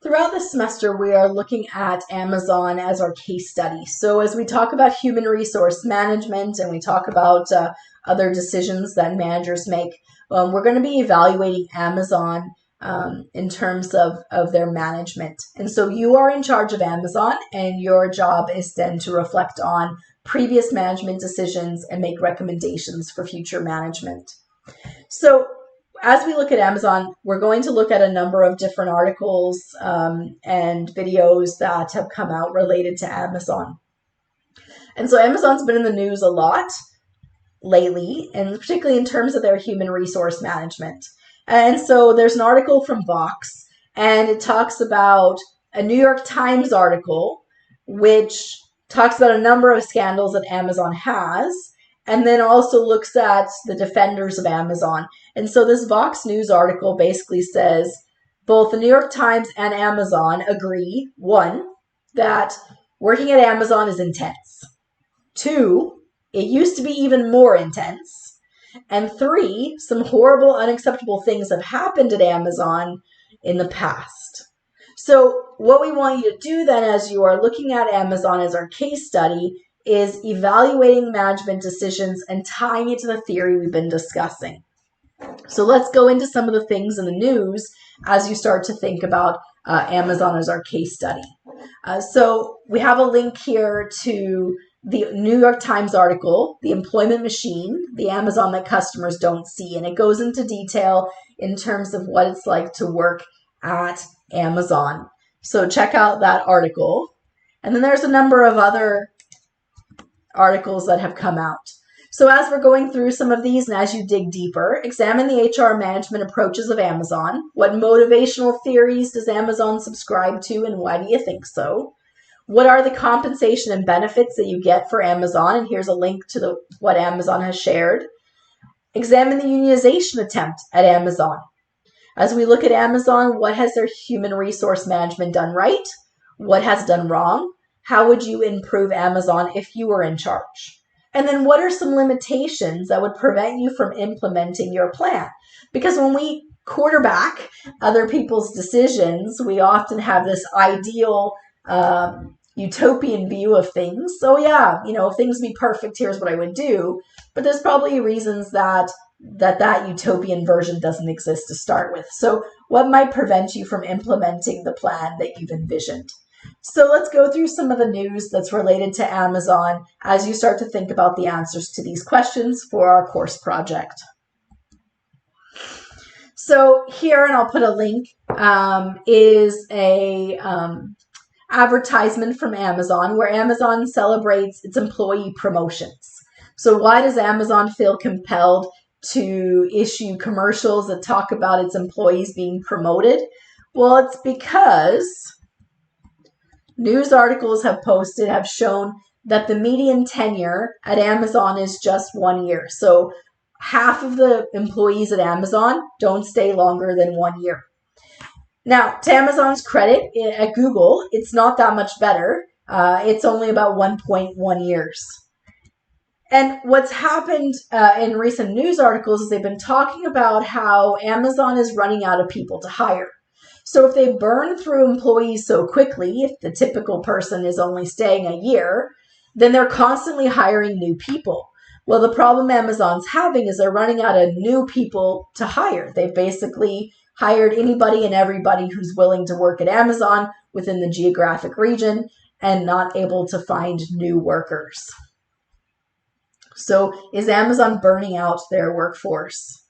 Throughout the semester, we are looking at Amazon as our case study. So as we talk about human resource management and we talk about other decisions that managers make, we're going to be evaluating Amazon in terms of their management. And so you are in charge of Amazon, and your job is then to reflect on previous management decisions and make recommendations for future management. So as we look at Amazon, we're going to look at a number of different articles and videos that have come out related to Amazon. And so Amazon's been in the news a lot lately, and particularly in terms of their human resource management. And so there's an article from Vox, and it talks about a New York Times article, which talks about a number of scandals that Amazon has, and then also looks at the defenders of Amazon. And so this Vox News article basically says both the New York Times and Amazon agree, one, that working at Amazon is intense. Two, it used to be even more intense. And three, some horrible, unacceptable things have happened at Amazon in the past. So what we want you to do then, as you are looking at Amazon as our case study, is evaluating management decisions and tying it to the theory we've been discussing. So let's go into some of the things in the news as you start to think about Amazon as our case study. So we have a link here to the New York Times article, The Employment Machine, the Amazon that customers don't see. And it goes into detail in terms of what it's like to work at Amazon. So check out that article. And then there's a number of other articles that have come out. So as we're going through some of these and as you dig deeper, examine the HR management approaches of Amazon. What motivational theories does Amazon subscribe to, and why do you think so? What are the compensation and benefits that you get for Amazon? And here's a link to what Amazon has shared. Examine the unionization attempt at Amazon. As we look at Amazon, what has their human resource management done right? What has done wrong? How would you improve Amazon if you were in charge? And then what are some limitations that would prevent you from implementing your plan? Because when we quarterback other people's decisions, we often have this ideal utopian view of things. So yeah, if things be perfect, here's what I would do. But there's probably reasons that utopian version doesn't exist to start with. So what might prevent you from implementing the plan that you've envisioned? So let's go through some of the news that's related to Amazon as you start to think about the answers to these questions for our course project. So here, and I'll put a link, is a advertisement from Amazon where Amazon celebrates its employee promotions. So why does Amazon feel compelled to issue commercials that talk about its employees being promoted? Well, it's because news articles have shown that the median tenure at Amazon is just 1 year. So half of the employees at Amazon don't stay longer than 1 year. Now, to Amazon's credit, at Google, it's not that much better. It's only about 1.1 years. And what's happened in recent news articles is they've been talking about how Amazon is running out of people to hire. So if they burn through employees so quickly, if the typical person is only staying a year, then they're constantly hiring new people. Well, the problem Amazon's having is they're running out of new people to hire. They've basically hired anybody and everybody who's willing to work at Amazon within the geographic region and not able to find new workers. So is Amazon burning out their workforce?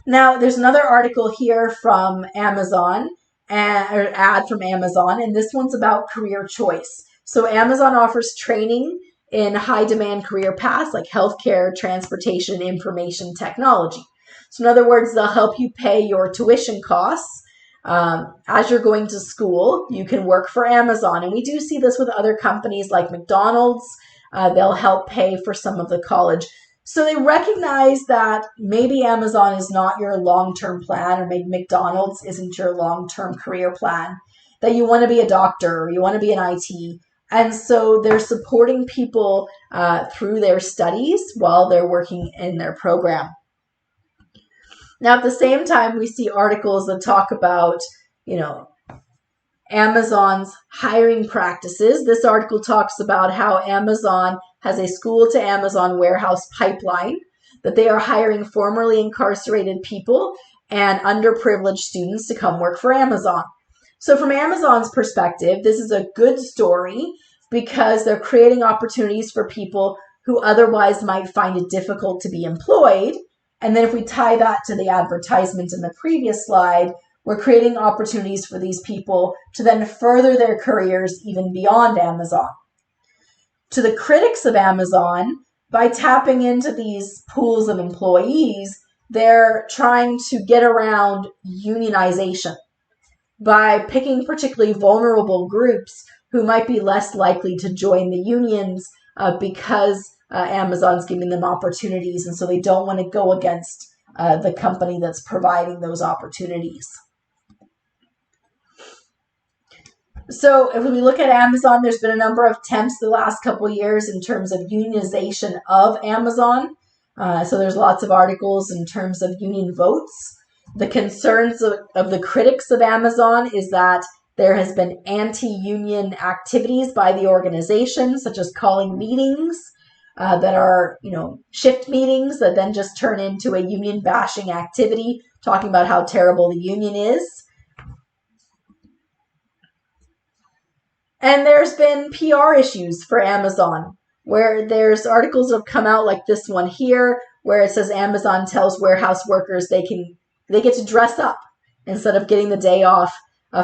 Now, there's another article here from Amazon, or ad from Amazon, and this one's about career choice. So Amazon offers training in high-demand career paths like healthcare, transportation, information technology. So in other words, they'll help you pay your tuition costs. As you're going to school, you can work for Amazon. And we do see this with other companies like McDonald's. They'll help pay for some of the college. So they recognize that maybe Amazon is not your long-term plan, or maybe McDonald's isn't your long-term career plan, that you want to be a doctor or you want to be an IT. And so they're supporting people through their studies while they're working in their program. Now, at the same time, we see articles that talk about, Amazon's hiring practices. This article talks about how Amazon has a school to Amazon warehouse pipeline, that they are hiring formerly incarcerated people and underprivileged students to come work for Amazon. So from Amazon's perspective, this is a good story because they're creating opportunities for people who otherwise might find it difficult to be employed. And then if we tie that to the advertisement in the previous slide, we're creating opportunities for these people to then further their careers even beyond Amazon. To the critics of Amazon, by tapping into these pools of employees, they're trying to get around unionization by picking particularly vulnerable groups who might be less likely to join the unions because Amazon's giving them opportunities, and so they don't want to go against the company that's providing those opportunities. So if we look at Amazon, there's been a number of attempts the last couple of years in terms of unionization of Amazon. So there's lots of articles in terms of union votes. The concerns of the critics of Amazon is that there has been anti-union activities by the organization, such as calling meetings that are, shift meetings that then just turn into a union bashing activity, talking about how terrible the union is. And there's been PR issues for Amazon, where there's articles that have come out like this one here, where it says Amazon tells warehouse workers they get to dress up instead of getting the day off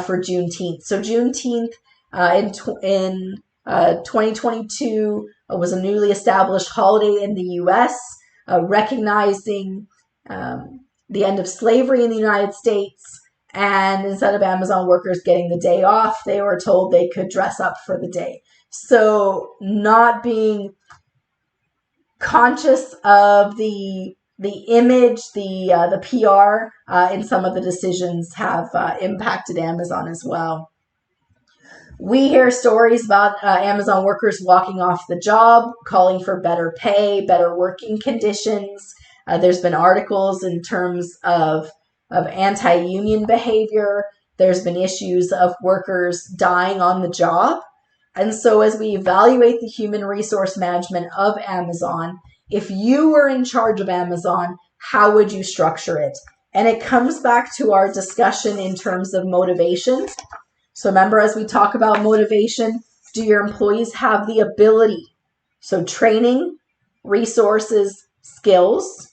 for Juneteenth. So Juneteenth in 2022 was a newly established holiday in the U.S., recognizing the end of slavery in the United States. And instead of Amazon workers getting the day off, they were told they could dress up for the day. So not being conscious of the image, the PR in some of the decisions have impacted Amazon as well. We hear stories about Amazon workers walking off the job, calling for better pay, better working conditions. There's been articles in terms of anti-union behavior. There's been issues of workers dying on the job. And so as we evaluate the human resource management of Amazon, if you were in charge of Amazon, how would you structure it? And it comes back to our discussion in terms of motivation. So remember, as we talk about motivation, do your employees have the ability? So training, resources, skills.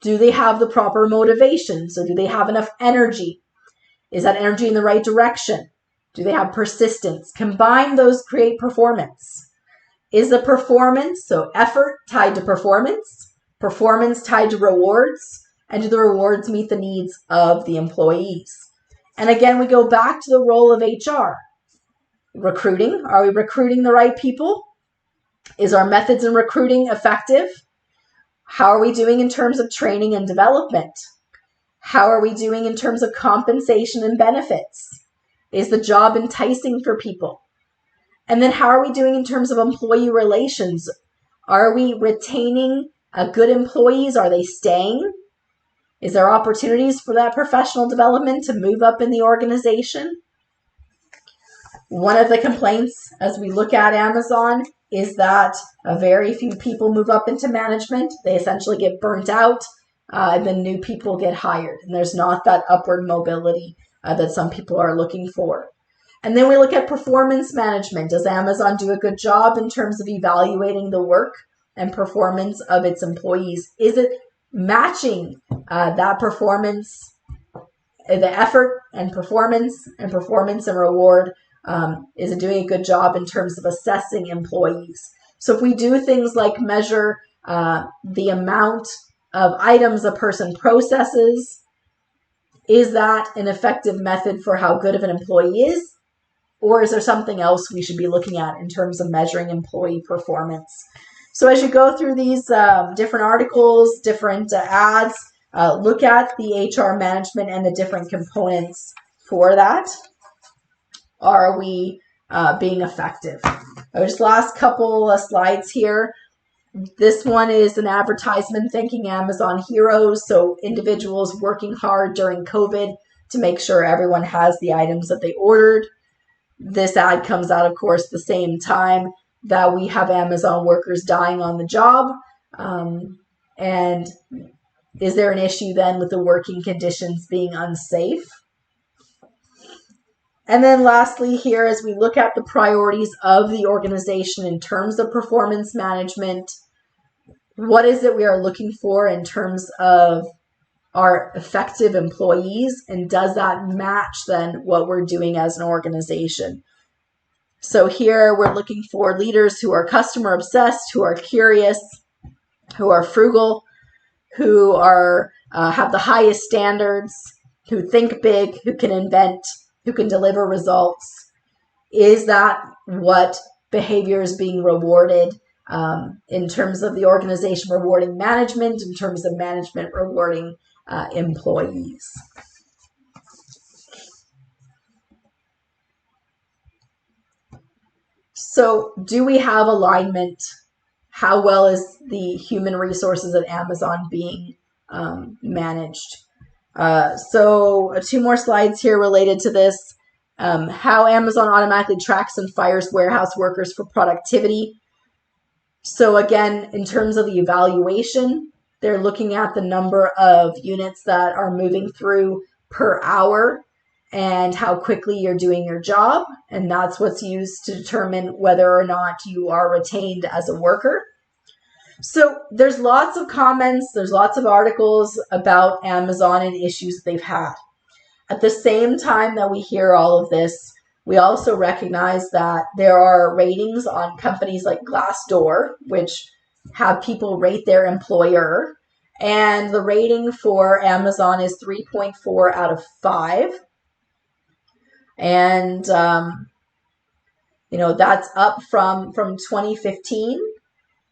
Do they have the proper motivation? So do they have enough energy? Is that energy in the right direction? Do they have persistence? Combine those, create performance. Is the performance, so effort tied to performance tied to rewards, and do the rewards meet the needs of the employees? And again, we go back to the role of HR. Recruiting, are we recruiting the right people? Is our methods in recruiting effective? How are we doing in terms of training and development? How are we doing in terms of compensation and benefits? Is the job enticing for people? And then how are we doing in terms of employee relations? Are we retaining good employees? Are they staying? Is there opportunities for that professional development to move up in the organization? One of the complaints as we look at Amazon is that very few people move up into management. They essentially get burnt out, and then new people get hired. And there's not that upward mobility that some people are looking for. And then we look at performance management. Does Amazon do a good job in terms of evaluating the work and performance of its employees? Is it matching that performance, the effort and performance and reward? Is it doing a good job in terms of assessing employees? So if we do things like measure the amount of items a person processes, is that an effective method for how good of an employee is? Or is there something else we should be looking at in terms of measuring employee performance? So as you go through these different articles, different ads, look at the HR management and the different components for that. Are we being effective? Just last couple of slides here. This one is an advertisement thanking Amazon heroes, so individuals working hard during COVID to make sure everyone has the items that they ordered. This ad comes out, of course, the same time that we have Amazon workers dying on the job. And is there an issue then with the working conditions being unsafe? And then lastly here, as we look at the priorities of the organization in terms of performance management, what is it we are looking for in terms of our effective employees, and does that match then what we're doing as an organization? So here we're looking for leaders who are customer obsessed, who are curious, who are frugal, who are have the highest standards, who think big, who can invent, who can deliver results. Is that what behavior is being rewarded in terms of the organization rewarding management, in terms of management rewarding employees? So do we have alignment? How well is the human resources at Amazon being managed? So 2 more slides here related to this. How Amazon automatically tracks and fires warehouse workers for productivity. So again, in terms of the evaluation, they're looking at the number of units that are moving through per hour and how quickly you're doing your job. And that's what's used to determine whether or not you are retained as a worker. So there's lots of comments, there's lots of articles about Amazon and issues they've had. At the same time that we hear all of this, we also recognize that there are ratings on companies like Glassdoor, which have people rate their employer. And the rating for Amazon is 3.4 out of 5. And, that's up from 2015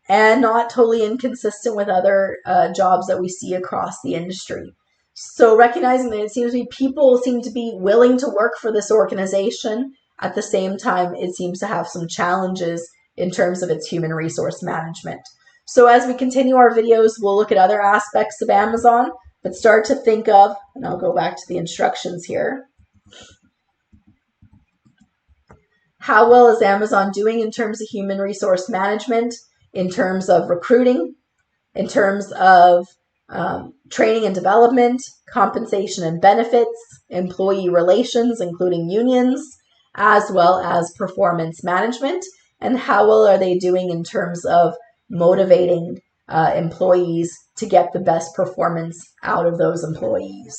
and not totally inconsistent with other jobs that we see across the industry. So recognizing that it seems to be people seem to be willing to work for this organization. At the same time, it seems to have some challenges in terms of its human resource management. So as we continue our videos, we'll look at other aspects of Amazon, but start to think of, and I'll go back to the instructions here. How well is Amazon doing in terms of human resource management, in terms of recruiting, in terms of training and development, compensation and benefits, employee relations, including unions, as well as performance management, and how well are they doing in terms of motivating employees to get the best performance out of those employees.